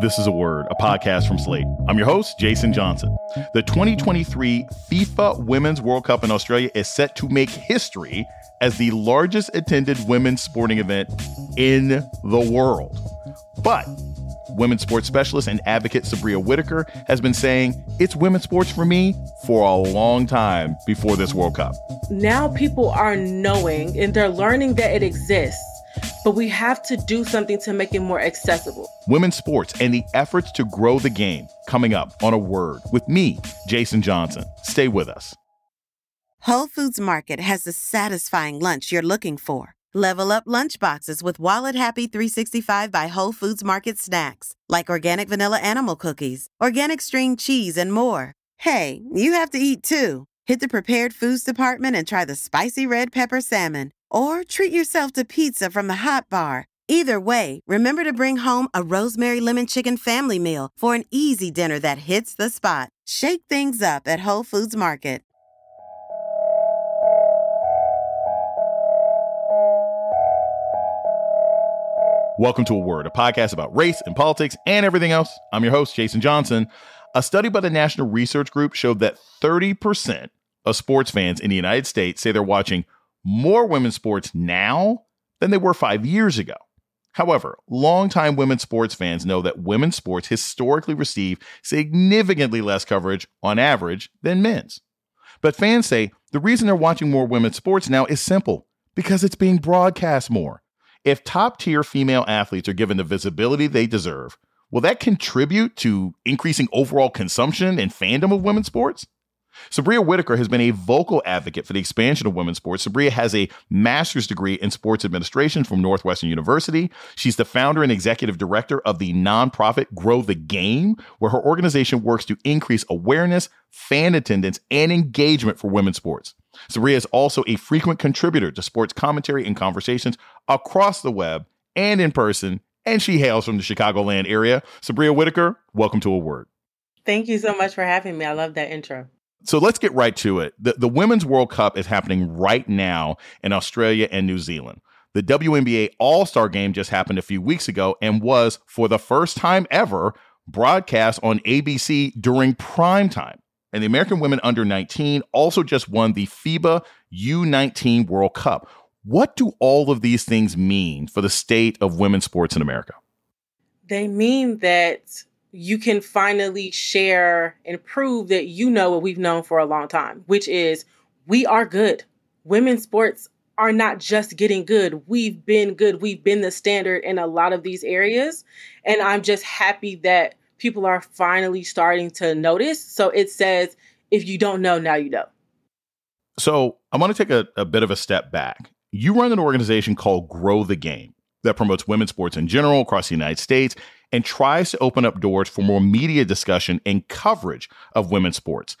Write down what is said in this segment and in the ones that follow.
This is a Word, a podcast from Slate. I'm your host, Jason Johnson. The 2023 FIFA Women's World Cup in Australia is set to make history as the largest attended women's sporting event in the world. But women's sports specialist and advocate Sabria Whitaker has been saying it's women's sports for me for a long time before this World Cup. Now people are knowing and they're learning that it exists, but we have to do something to make it more accessible. Women's sports and the efforts to grow the game coming up on A Word with me, Jason Johnson. Stay with us. Whole Foods Market has the satisfying lunch you're looking for. Level up lunch boxes with Wallet Happy 365 by Whole Foods Market snacks, like organic vanilla animal cookies, organic string cheese, and more. Hey, you have to eat too. Hit the prepared foods department and try the spicy red pepper salmon, or treat yourself to pizza from the hot bar. Either way, remember to bring home a rosemary lemon chicken family meal for an easy dinner that hits the spot. Shake things up at Whole Foods Market. Welcome to A Word, a podcast about race and politics and everything else. I'm your host, Jason Johnson. A study by the National Research Group showed that 30% of sports fans in the United States say they're watching more women's sports now than they were 5 years ago. However, longtime women's sports fans know that women's sports historically receive significantly less coverage on average than men's. But fans say the reason they're watching more women's sports now is simple, because it's being broadcast more. If top-tier female athletes are given the visibility they deserve, will that contribute to increasing overall consumption and fandom of women's sports? Sabria Whitaker has been a vocal advocate for the expansion of women's sports. Sabria has a master's degree in sports administration from Northwestern University. She's the founder and executive director of the nonprofit Grow the Game, where her organization works to increase awareness, fan attendance, and engagement for women's sports. Sabria is also a frequent contributor to sports commentary and conversations across the web and in person, and she hails from the Chicagoland area. Sabria Whitaker, welcome to A Word. Thank you so much for having me. I love that intro. So let's get right to it. The Women's World Cup is happening right now in Australia and New Zealand. The WNBA All-Star Game just happened a few weeks ago and was, for the first time ever, broadcast on ABC during prime time. And the American women under 19 also just won the FIBA U19 World Cup. What do all of these things mean for the state of women's sports in America? They mean that you can finally share and prove that you know what we've known for a long time, which is we are good. Women's sports are not just getting good. We've been good. We've been the standard in a lot of these areas. And I'm just happy that people are finally starting to notice. So it says, if you don't know, now you know. So I want to take a bit of a step back. You run an organization called Grow the Game that promotes women's sports in general across the United States and tries to open up doors for more media discussion and coverage of women's sports.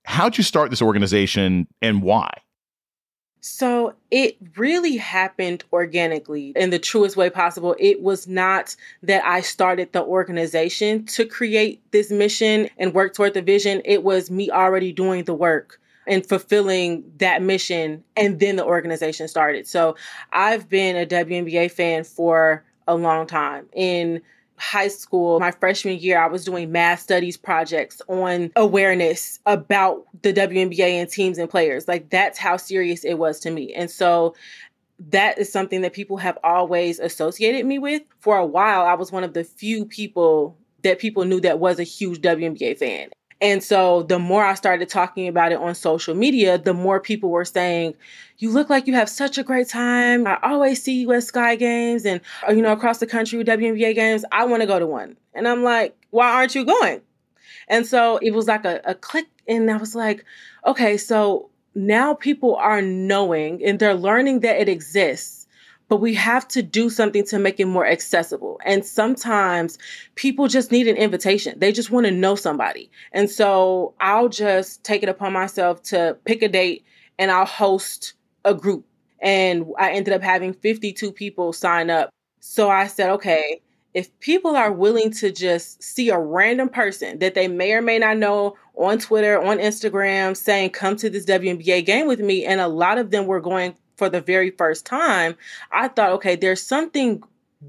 How'd you start this organization and why? So it really happened organically in the truest way possible. It was not that I started the organization to create this mission and work toward the vision. It was me already doing the work and fulfilling that mission. And then the organization started. So I've been a WNBA fan for a long time. In high school, my freshman year, I was doing math studies projects on awareness about the WNBA and teams and players. Like, that's how serious it was to me. And so that is something that people have always associated me with. For a while, I was one of the few people that people knew that was a huge WNBA fan. And so the more I started talking about it on social media, the more people were saying, you look like you have such a great time. I always see you at Sky Games and, across the country with WNBA games. I want to go to one. And I'm like, why aren't you going? And so it was like a click. And I was like, okay, so now people are knowing and they're learning that it exists. But we have to do something to make it more accessible. And sometimes people just need an invitation. They just want to know somebody. And so I'll just take it upon myself to pick a date and I'll host a group. And I ended up having 52 people sign up. So I said, okay, if people are willing to just see a random person that they may or may not know on Twitter, on Instagram, saying, come to this WNBA game with me. And a lot of them were going for the very first time. I thought, okay, there's something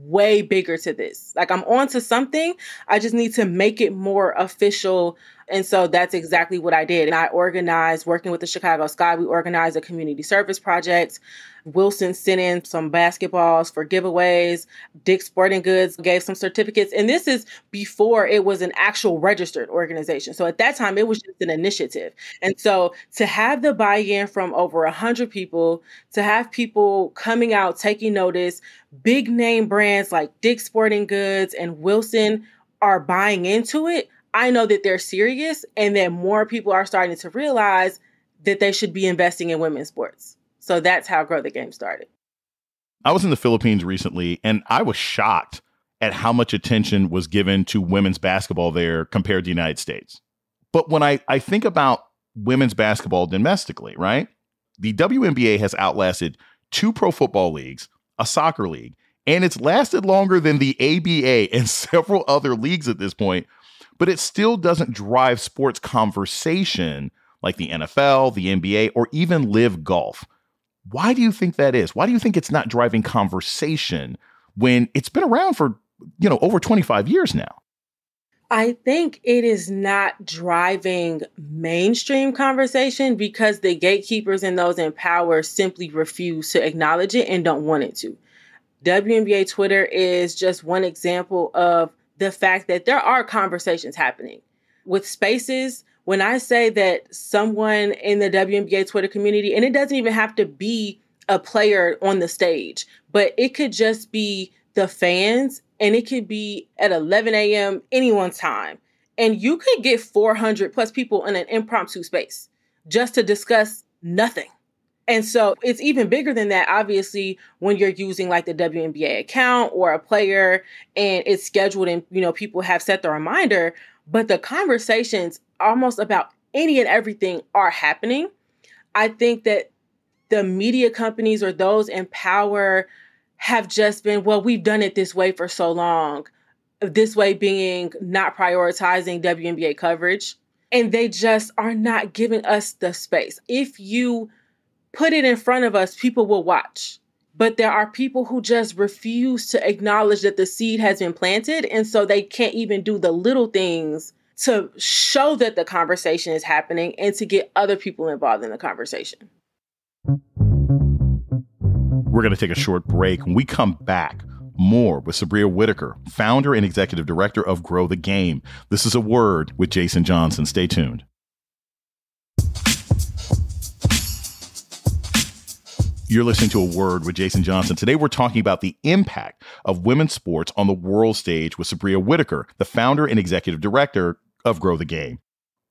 way bigger to this. Like, I'm on to something. I just need to make it more official. And so that's exactly what I did. And I organized, working with the Chicago Sky, we organized a community service project. Wilson sent in some basketballs for giveaways. Dick's Sporting Goods gave some certificates. And this is before it was an actual registered organization. So at that time, it was just an initiative. And so to have the buy-in from over 100 people, to have people coming out, taking notice, big name brands like Dick's Sporting Goods and Wilson are buying into it, I know that they're serious and that more people are starting to realize that they should be investing in women's sports. So that's how Grow the Game started. I was in the Philippines recently, and I was shocked at how much attention was given to women's basketball there compared to the United States. But when I think about women's basketball domestically, right, the WNBA has outlasted 2 pro football leagues, a soccer league, and it's lasted longer than the ABA and several other leagues at this point. But it still doesn't drive sports conversation like the NFL, the NBA, or even Live Golf. Why do you think that is? Why do you think it's not driving conversation when it's been around for, over 25 years now? I think it is not driving mainstream conversation because the gatekeepers and those in power simply refuse to acknowledge it and don't want it to. WNBA Twitter is just one example of the fact that there are conversations happening. With Spaces, when I say that someone in the WNBA Twitter community, and it doesn't even have to be a player on the stage, but it could just be the fans, and it could be at 11 a.m. anyone's time. And you could get 400 plus people in an impromptu space just to discuss nothing. And so it's even bigger than that, obviously, when you're using like the WNBA account or a player and it's scheduled and, people have set the reminder, but the conversations almost about any and everything are happening. I think that the media companies or those in power have just been, well, we've done it this way for so long, this way being not prioritizing WNBA coverage. And they just are not giving us the space. If you put it in front of us, people will watch. But there are people who just refuse to acknowledge that the seed has been planted. And so they can't even do the little things to show that the conversation is happening and to get other people involved in the conversation. We're going to take a short break. When we come back, more with Sabria Whitaker, founder and executive director of Grow the Game. This is A Word with Jason Johnson. Stay tuned. You're listening to A Word with Jason Johnson. Today, we're talking about the impact of women's sports on the world stage with Sabria Whitaker, the founder and executive director of Grow the Game.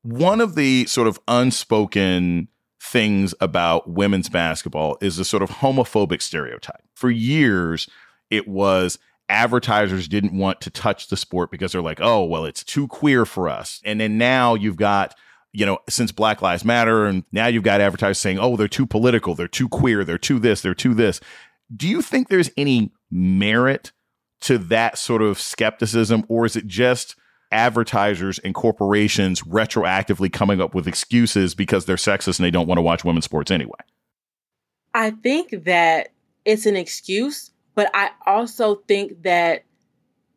One of the sort of unspoken things about women's basketball is the sort of homophobic stereotype. For years, it was advertisers didn't want to touch the sport because they're like, oh, well, it's too queer for us. And then now you've got, since Black Lives Matter, and now you've got advertisers saying, oh, they're too political, they're too queer, they're too this, they're too this. Do you think there's any merit to that sort of skepticism, or is it just advertisers and corporations retroactively coming up with excuses because they're sexist and they don't want to watch women's sports anyway? I think that it's an excuse, but I also think that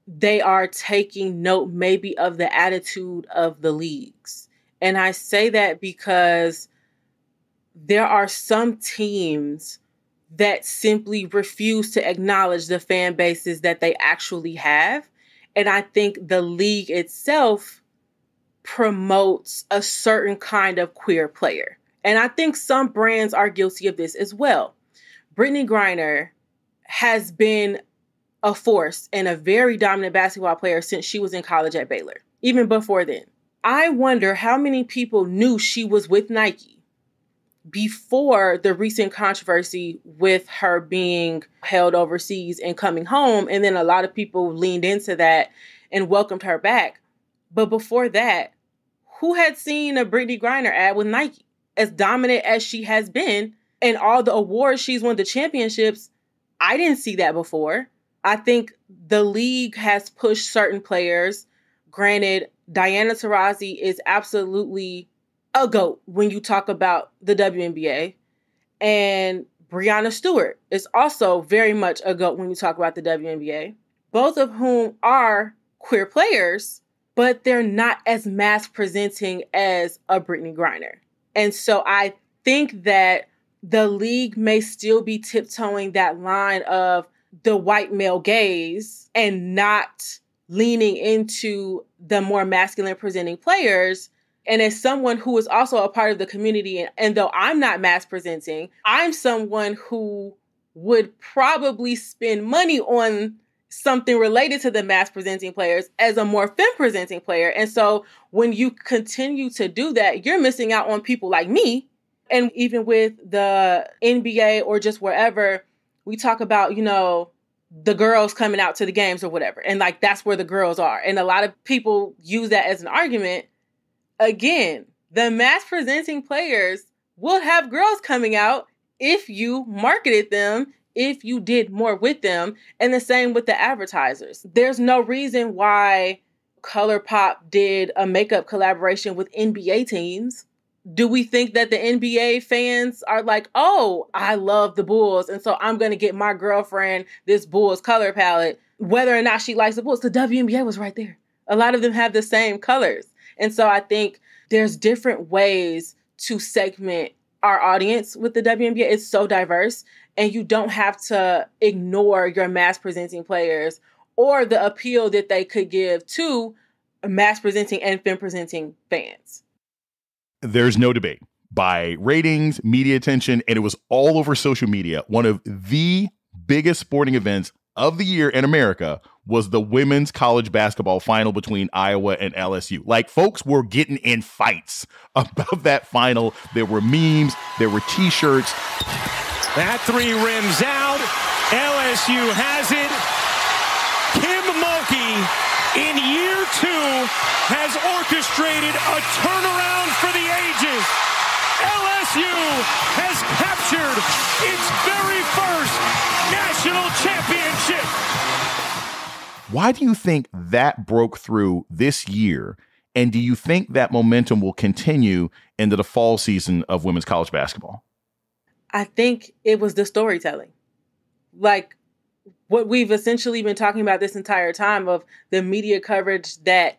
they are taking note maybe of the attitude of the leagues. And I say that because there are some teams that simply refuse to acknowledge the fan bases that they actually have. And I think the league itself promotes a certain kind of queer player. And I think some brands are guilty of this as well. Brittney Griner has been a force and a very dominant basketball player since she was in college at Baylor, even before then. I wonder how many people knew she was with Nike before the recent controversy with her being held overseas and coming home. And then a lot of people leaned into that and welcomed her back. But before that, who had seen a Brittney Griner ad with Nike? As dominant as she has been and all the awards she's won, the championships, I didn't see that before. I think the league has pushed certain players. Granted, Diana Taurasi is absolutely a GOAT when you talk about the WNBA. And Breanna Stewart is also very much a GOAT when you talk about the WNBA, both of whom are queer players, but they're not as mass presenting as a Brittney Griner. And so I think that the league may still be tiptoeing that line of the white male gaze and not leaning into the more masculine presenting players. And as someone who is also a part of the community, and though I'm not mass presenting, I'm someone who would probably spend money on something related to the mass presenting players as a more femme presenting player. And so when you continue to do that, you're missing out on people like me. And even with the NBA or just wherever, we talk about, the girls coming out to the games or whatever. And like, that's where the girls are. And a lot of people use that as an argument. Again, the mass presenting players will have girls coming out if you marketed them, if you did more with them. And the same with the advertisers. There's no reason why ColourPop did a makeup collaboration with NBA teams. Do we think that the NBA fans are like, oh, I love the Bulls, and so I'm going to get my girlfriend this Bulls color palette, whether or not she likes the Bulls? The WNBA was right there. A lot of them have the same colors. And so I think there's different ways to segment our audience with the WNBA. It's so diverse, and you don't have to ignore your mass presenting players or the appeal that they could give to mass presenting and femme presenting fans. There's no debate. By ratings, media attention, and it was all over social media, one of the biggest sporting events of the year in America was the women's college basketball final between Iowa and LSU. Like, folks were getting in fights about that final. There were memes, there were t-shirts. That three rims out. LSU has it. Kim Mulkey in year 2 has orchestrated a turnaround for the ages. LSU has captured its very first national championship. Why do you think that broke through this year? And do you think that momentum will continue into the fall season of women's college basketball? I think it was the storytelling. Like, what we've essentially been talking about this entire time of the media coverage that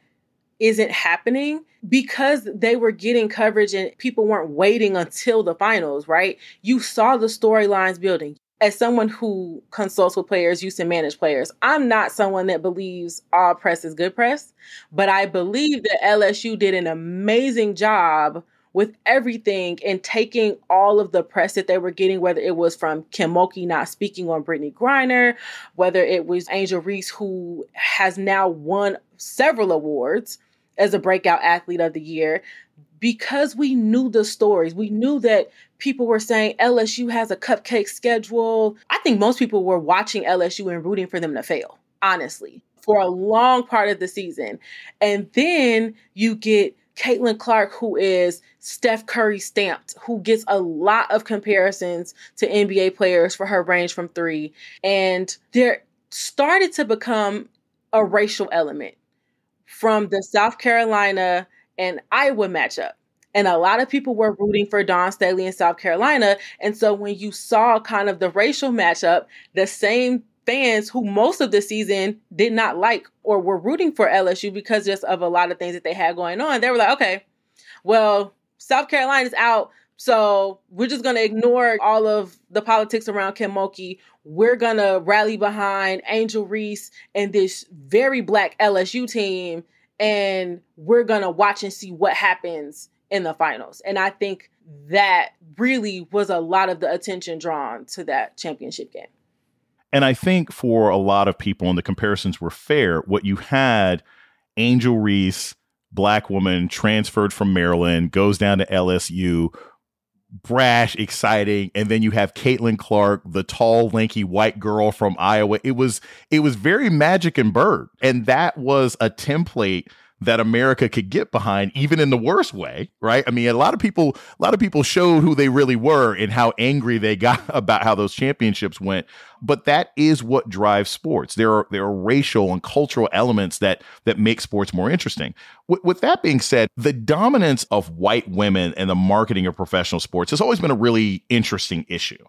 isn't happening because they were getting coverage and people weren't waiting until the finals, right? You saw the storylines building. As someone who consults with players, used to manage players, I'm not someone that believes all press is good press, but I believe that LSU did an amazing job with everything and taking all of the press that they were getting, whether it was from Kim Mulkey not speaking on Brittney Griner, whether it was Angel Reese, who has now won several awards as a breakout athlete of the year, because we knew the stories. We knew that people were saying LSU has a cupcake schedule. I think most people were watching LSU and rooting for them to fail, honestly, for a long part of the season. And then you get Caitlin Clark, who is Steph Curry stamped, who gets a lot of comparisons to NBA players for her range from 3. And there started to become a racial element from the South Carolina and Iowa matchup. And a lot of people were rooting for Dawn Staley in South Carolina. And so when you saw kind of the racial matchup, the same fans who most of the season did not like or were rooting for LSU because just of a lot of things that they had going on, they were like, okay, well, South Carolina's out, so we're just going to ignore all of the politics around Kim Mulkey. We're going to rally behind Angel Reese and this very Black LSU team, and we're going to watch and see what happens in the finals. And I think that really was a lot of the attention drawn to that championship game. And I think for a lot of people, and the comparisons were fair, what you had, Angel Reese, Black woman, transferred from Maryland, goes down to LSU, brash, exciting, and then you have Caitlin Clark, the tall, lanky white girl from Iowa. It was very Magic and Bird, and that was a template that America could get behind, even in the worst way, right? I mean, a lot of people showed who they really were and how angry they got about how those championships went. But that is what drives sports. There are racial and cultural elements that make sports more interesting. With that being said, the dominance of white women and the marketing of professional sports has always been a really interesting issue,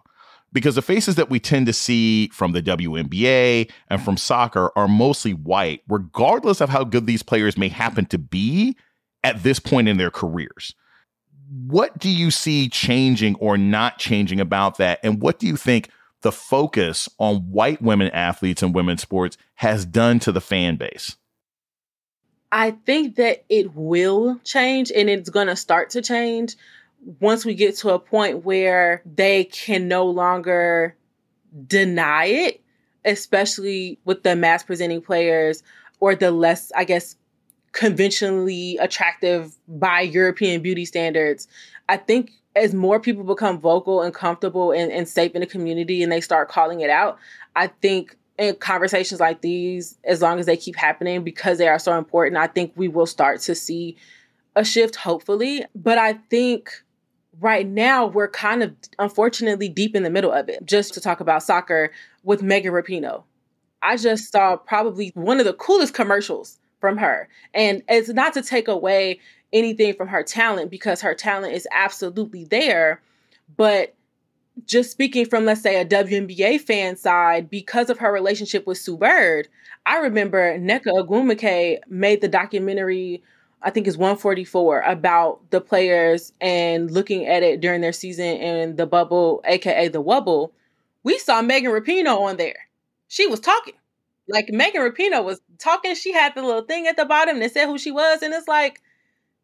Because the faces that we tend to see from the WNBA and from soccer are mostly white, regardless of how good these players may happen to be at this point in their careers. What do you see changing or not changing about that? And what do you think the focus on white women athletes in women's sports has done to the fan base? I think that it will change, and it's going to start to change once we get to a point where they can no longer deny it, especially with the mass presenting players or the less, I guess, conventionally attractive by European beauty standards. I think as more people become vocal and comfortable and safe in the community and they start calling it out, I think in conversations like these, as long as they keep happening because they are so important, I think we will start to see a shift, hopefully. But I think right now we're kind of, unfortunately, deep in the middle of it. Just to talk about soccer with Megan Rapinoe. I just saw probably one of the coolest commercials from her. And it's not to take away anything from her talent, because her talent is absolutely there. But just speaking from, let's say, a WNBA fan side, because of her relationship with Sue Bird, I remember Nneka Ogwumike made the documentary, I think it's 144, about the players and looking at it during their season in the bubble, aka the Wubble. We saw Megan Rapinoe on there. She was talking. Like, Megan Rapinoe was talking. She had the little thing at the bottom that said who she was. And it's like,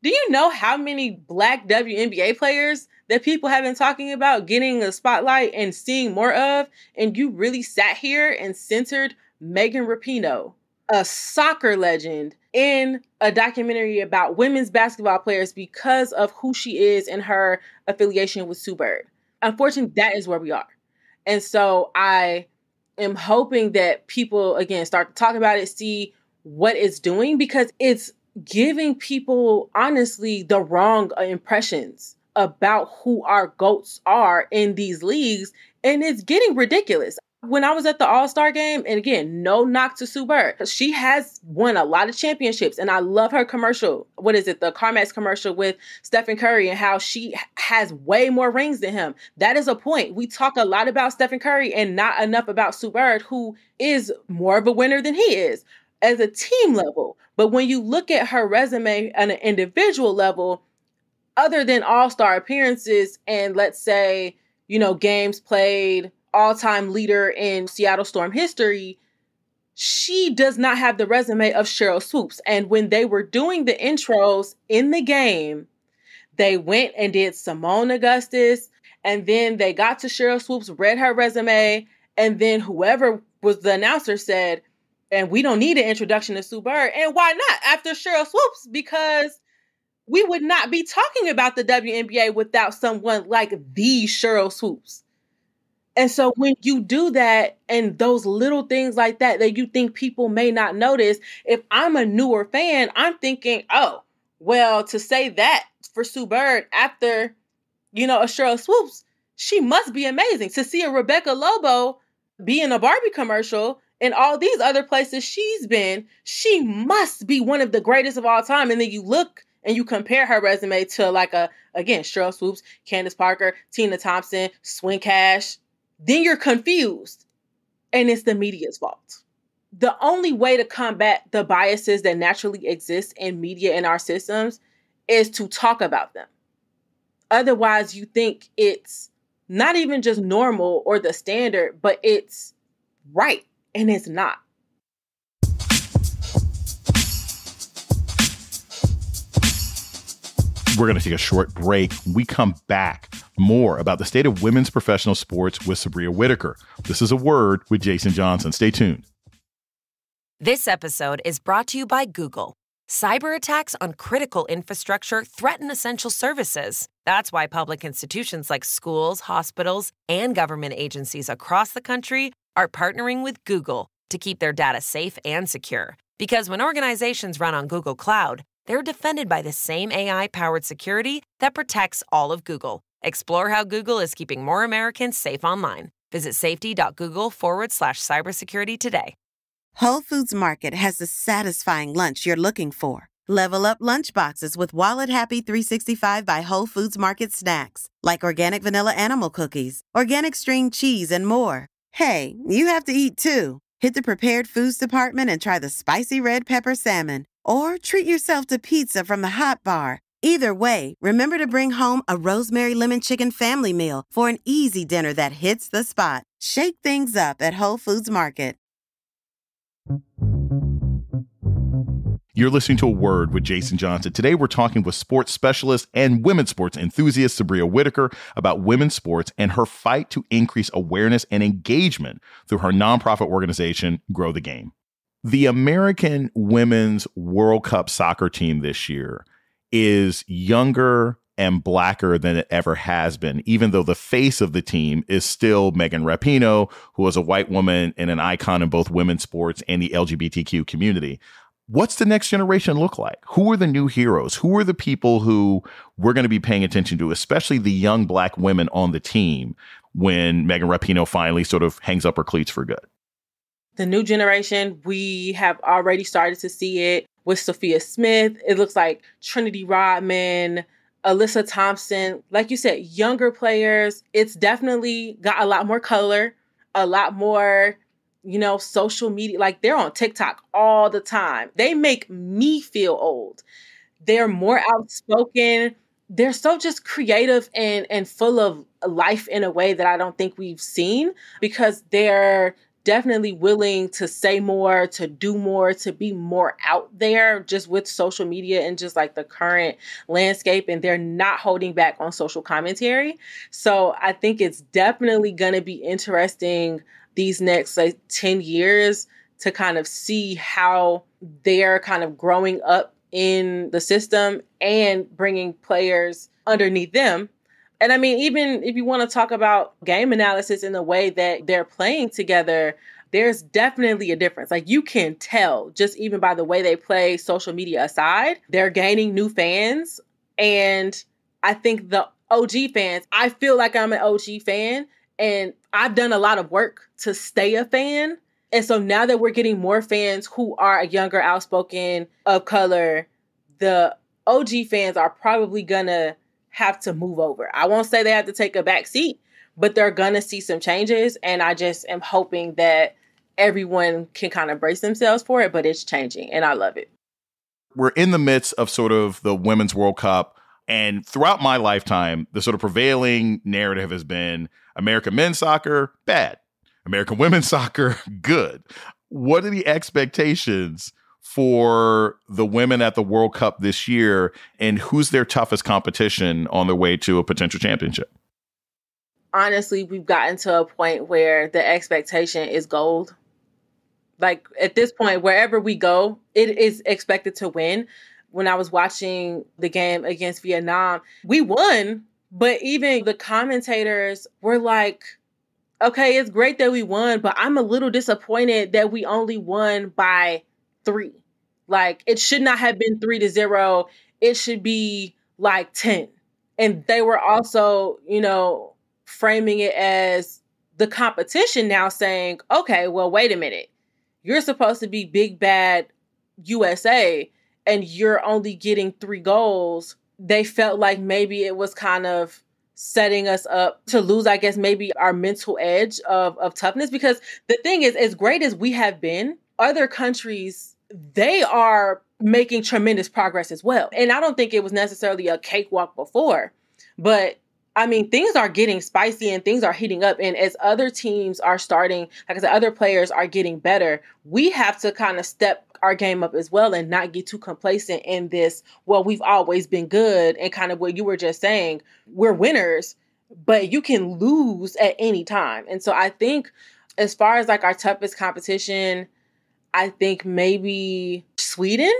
do you know how many Black WNBA players that people have been talking about getting a spotlight and seeing more of? And you really sat here and centered Megan Rapinoe, a soccer legend, in a documentary about women's basketball players because of who she is and her affiliation with Sue Bird. Unfortunately, that is where we are. And so I am hoping that people, again, start to talk about it, see what it's doing, because it's giving people, honestly, the wrong impressions about who our GOATs are in these leagues. And it's getting ridiculous. When I was at the All-Star game, and again, no knock to Sue Bird, she has won a lot of championships, and I love her commercial. What is it? The CarMax commercial with Stephen Curry, and how she has way more rings than him. That is a point. We talk a lot about Stephen Curry and not enough about Sue Bird, who is more of a winner than he is as a team level. But when you look at her resume on an individual level, other than All-Star appearances and, let's say, games played, all-time leader in Seattle Storm history, she does not have the resume of Sheryl Swoopes. And when they were doing the intros in the game, they went and did Simone Augustus, and then they got to Sheryl Swoopes, read her resume, and then whoever was the announcer said, and we don't need an introduction to Sue Bird. And why not after Sheryl Swoopes? Because we would not be talking about the WNBA without someone like the Sheryl Swoopes. And so when you do that and those little things like that you think people may not notice, if I'm a newer fan, I'm thinking, oh, well, to say that for Sue Bird after, a Sheryl Swoopes, she must be amazing. To see a Rebecca Lobo be in a Barbie commercial and all these other places she's been, she must be one of the greatest of all time. And then you look and you compare her resume to again, Sheryl Swoopes, Candace Parker, Tina Thompson, Swin Cash. Then you're confused, and it's the media's fault. The only way to combat the biases that naturally exist in media in our systems is to talk about them. Otherwise, you think it's not even just normal or the standard, but it's right, and it's not. We're going to take a short break. When we come back, more about the state of women's professional sports with Sabria Whitaker. This is A Word with Jason Johnson. Stay tuned. This episode is brought to you by Google. Cyber attacks on critical infrastructure threaten essential services. That's why public institutions like schools, hospitals, and government agencies across the country are partnering with Google to keep their data safe and secure. Because when organizations run on Google Cloud, they're defended by the same AI-powered security that protects all of Google. Explore how Google is keeping more Americans safe online. Visit safety.google/cybersecurity today. Whole Foods Market has the satisfying lunch you're looking for. Level up lunchboxes with Wallet Happy 365 by Whole Foods Market snacks, like organic vanilla animal cookies, organic string cheese, and more. Hey, you have to eat too. Hit the prepared foods department and try the spicy red pepper salmon, or treat yourself to pizza from the Hot Bar. Either way, remember to bring home a rosemary lemon chicken family meal for an easy dinner that hits the spot. Shake things up at Whole Foods Market. You're listening to A Word with Jason Johnson. Today, we're talking with sports specialist and women's sports enthusiast Sabria Whitaker about women's sports and her fight to increase awareness and engagement through her nonprofit organization, Grow the Game. The American Women's World Cup soccer team this year is younger and blacker than it ever has been, even though the face of the team is still Megan Rapinoe, who is a white woman and an icon in both women's sports and the LGBTQ community. What's the next generation look like? Who are the new heroes? Who are the people who we're going to be paying attention to, especially the young black women on the team when Megan Rapinoe finally sort of hangs up her cleats for good? The new generation, we have already started to see it with Sophia Smith. It looks like Trinity Rodman, Alyssa Thompson. Like you said, younger players. It's definitely got a lot more color, a lot more social media. Like, they're on TikTok all the time. They make me feel old. They're more outspoken. They're so just creative and full of life in a way that I don't think we've seen, because they're definitely willing to say more, to do more, to be more out there just with social media and just like the current landscape. And they're not holding back on social commentary. So I think it's definitely going to be interesting these next 10 years to kind of see how they're kind of growing up in the system and bringing players underneath them. And I mean, even if you want to talk about game analysis in the way that they're playing together, there's definitely a difference. Like, you can tell just even by the way they play, social media aside, they're gaining new fans. And I think the OG fans, I feel like I'm an OG fan, and I've done a lot of work to stay a fan. And so now that we're getting more fans who are younger, outspoken, of color, the OG fans are probably going to have to move over. I won't say they have to take a back seat, but they're going to see some changes. And I just am hoping that everyone can kind of brace themselves for it, but it's changing and I love it. We're in the midst of sort of the Women's World Cup. And throughout my lifetime, the sort of prevailing narrative has been American men's soccer, bad. American women's soccer, good. What are the expectations for the women at the World Cup this year, and who's their toughest competition on their way to a potential championship? Honestly, we've gotten to a point where the expectation is gold. Like, at this point, wherever we go, it is expected to win. When I was watching the game against Vietnam, we won, but even the commentators were like, okay, it's great that we won, but I'm a little disappointed that we only won by 3. Like, it should not have been 3-0. It should be like 10. And they were also, framing it as the competition now saying, okay, well, wait a minute. You're supposed to be big, bad USA, and you're only getting 3 goals. They felt like maybe it was kind of setting us up to lose, I guess, maybe our mental edge of toughness. Because the thing is, as great as we have been, other countries, they are making tremendous progress as well. And I don't think it was necessarily a cakewalk before, but I mean, things are getting spicy and things are heating up. And as other teams are starting, like I said, other players are getting better, we have to kind of step our game up as well and not get too complacent in this, well, we've always been good, and kind of what you were just saying, we're winners, but you can lose at any time. And so I think as far as like our toughest competition, I think maybe Sweden.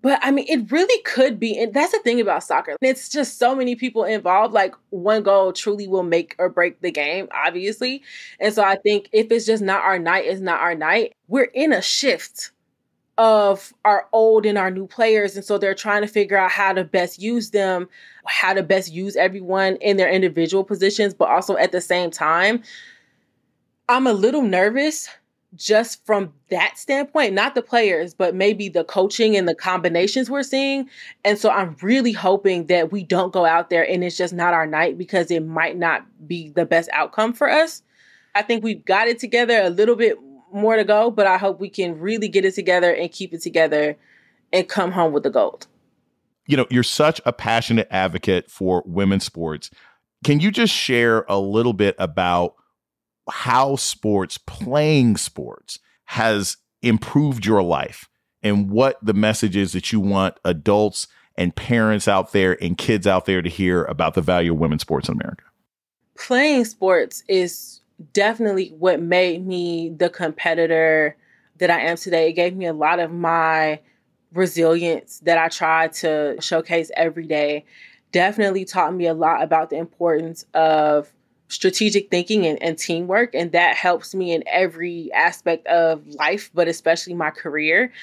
But I mean, it really could be. And that's the thing about soccer. It's just so many people involved. Like, one goal truly will make or break the game, obviously. And so I think if it's just not our night, it's not our night. We're in a shift of our old and our new players. And so they're trying to figure out how to best use them, how to best use everyone in their individual positions. But also at the same time, I'm a little nervous just from that standpoint, not the players, but maybe the coaching and the combinations we're seeing. And so I'm really hoping that we don't go out there and it's just not our night, because it might not be the best outcome for us. I think we've got it together, a little bit more to go, but I hope we can really get it together and keep it together and come home with the gold. You know, you're such a passionate advocate for women's sports. Can you just share a little bit about how playing sports has improved your life and what the message is that you want adults and parents out there and kids out there to hear about the value of women's sports in America? Playing sports is definitely what made me the competitor that I am today. It gave me a lot of my resilience that I try to showcase every day. Definitely taught me a lot about the importance of strategic thinking and teamwork. And that helps me in every aspect of life, but especially my career.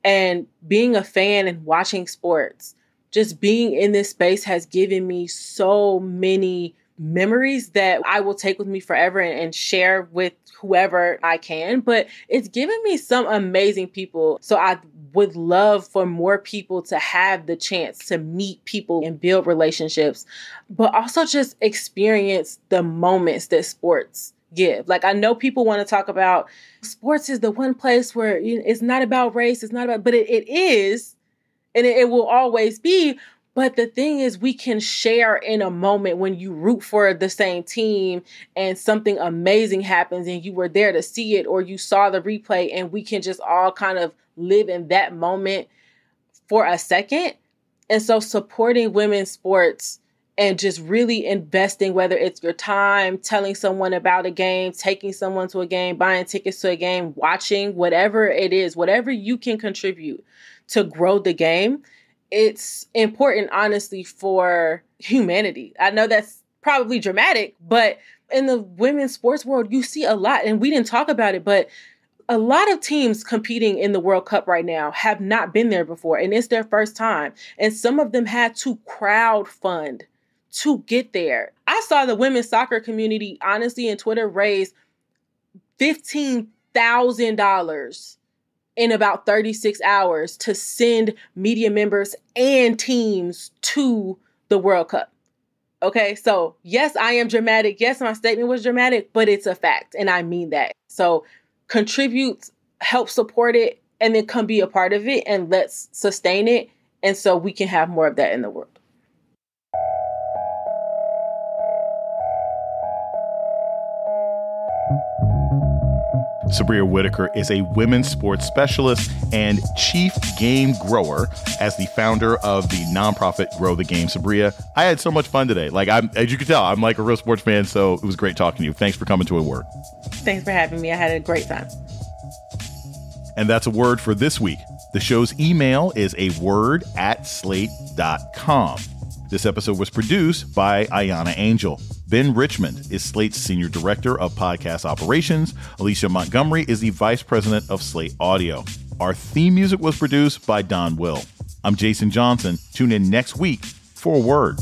And being a fan and watching sports, just being in this space has given me so many memories that I will take with me forever and share with whoever I can. But it's given me some amazing people. So I would love for more people to have the chance to meet people and build relationships, but also just experience the moments that sports give. Like, I know people want to talk about sports is the one place where it's not about race, it's not about, but it is, and it will always be. But the thing is, we can share in a moment when you root for the same team and something amazing happens and you were there to see it, or you saw the replay, and we can just all kind of live in that moment for a second. And so supporting women's sports and just really investing, whether it's your time, telling someone about a game, taking someone to a game, buying tickets to a game, watching, whatever it is, whatever you can contribute to grow the game, it's important, honestly, for humanity. I know that's probably dramatic, but in the women's sports world, you see a lot, and we didn't talk about it, but a lot of teams competing in the World Cup right now have not been there before, and it's their first time. And some of them had to crowdfund to get there. I saw the women's soccer community, honestly, in Twitter raise $15,000 in about 36 hours to send media members and teams to the World Cup. Okay, so yes, I am dramatic. Yes, my statement was dramatic, but it's a fact, and I mean that. So contribute, help support it, and then come be a part of it, and let's sustain it, and so we can have more of that in the world. Sabria Whitaker is a women's sports specialist and chief game grower as the founder of the nonprofit Grow the Game. Sabria, I had so much fun today. As you can tell, I'm like a real sports fan, so it was great talking to you. Thanks for coming to A Word. Thanks for having me. I had a great time. And that's A Word for this week. The show's email is aword@slate.com. This episode was produced by Ayana Angel. Ben Richmond is Slate's Senior Director of Podcast Operations. Alicia Montgomery is the Vice President of Slate Audio. Our theme music was produced by Don Will. I'm Jason Johnson. Tune in next week for A Word.